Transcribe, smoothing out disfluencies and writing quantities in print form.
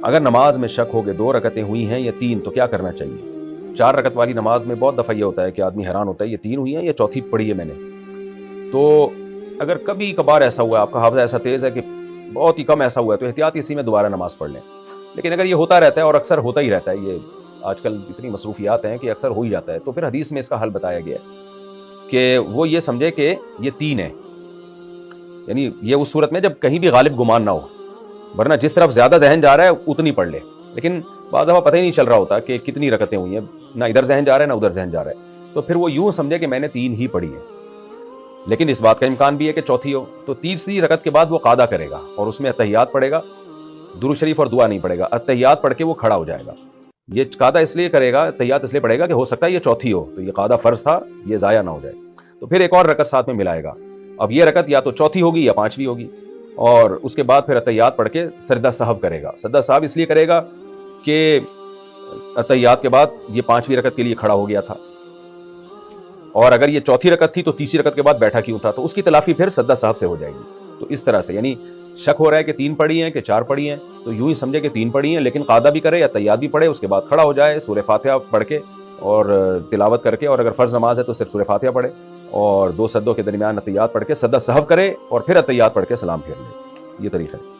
اگر نماز میں شک ہو کہ 2 رکعتیں ہوئی ہیں یا 3 تو کیا کرنا چاہیے؟ 4 رکعت والی نماز میں بہت دفعہ یہ ہوتا ہے کہ آدمی حیران ہوتا ہے یہ 3 ہوئی ہیں یا چوتھی پڑھی ہے میں نے. تو اگر کبھی کبھار ایسا ہوا ہے، آپ کا حافظہ ایسا تیز ہے کہ بہت ہی کم ایسا ہوا ہے، تو احتیاط اسی میں دوبارہ نماز پڑھ لیں. لیکن اگر یہ ہوتا رہتا ہے اور اکثر ہوتا ہی رہتا ہے، یہ آج کل اتنی مصروفیات ہیں کہ اکثر ہو ہی جاتا ہے، تو پھر حدیث میں اس کا حل بتایا گیا ہے کہ وہ یہ سمجھے کہ یہ 3 ہے. یعنی یہ اس صورت میں جب کہیں بھی غالب گمان نہ ہو، ورنہ جس طرف زیادہ ذہن جا رہا ہے اتنی پڑھ لے. لیکن بعض دفعہ پتہ ہی نہیں چل رہا ہوتا کہ کتنی رکعتیں ہوئی ہیں، نہ ادھر ذہن جا رہا ہے نہ ادھر ذہن جا رہا ہے، تو پھر وہ یوں سمجھے کہ میں نے 3 ہی پڑھی ہے. لیکن اس بات کا امکان بھی ہے کہ چوتھی ہو، تو تیسری رکعت کے بعد وہ قعدہ کرے گا اور اس میں اتحیات پڑھے گا، درود شریف اور دعا نہیں پڑھے گا. اتحیات پڑھ کے وہ کھڑا ہو جائے گا. یہ قعدہ اس لیے کرے گا، اتحیات اس لیے پڑھے گا کہ ہو سکتا ہے یہ چوتھی ہو، تو یہ قعدہ فرض تھا، یہ ضائع نہ ہو جائے. تو پھر ایک اور رکعت ساتھ میں ملائے گا. اب یہ رکعت یا تو چوتھی ہوگی یا 5ویں ہوگی، اور اس کے بعد پھر اتحیات پڑھ کے سجدہ سہو کرے گا. سجدہ سہو اس لیے کرے گا کہ اتحیات کے بعد یہ 5ویں رکعت کے لیے کھڑا ہو گیا تھا، اور اگر یہ چوتھی رکعت تھی تو تیسری رکعت کے بعد بیٹھا کیوں تھا، تو اس کی تلافی پھر سجدہ سہو سے ہو جائے گی. تو اس طرح سے یعنی شک ہو رہا ہے کہ 3 پڑھی ہیں کہ 4 پڑھی ہیں، تو یوں ہی سمجھے کہ 3 پڑھی ہیں، لیکن قعدہ بھی کرے یا اتحیات بھی پڑھے، اس کے بعد کھڑا ہو جائے سورہ فاتحہ پڑھ کے اور تلاوت کر کے، اور اگر فرض نماز ہے تو صرف سورہ فاتحہ پڑھے اور 2 سجدوں کے درمیان اتحیات پڑھ کے سجدہ سہو کرے اور پھر اتحیات پڑھ کے سلام پھیر لے. یہ طریقہ ہے.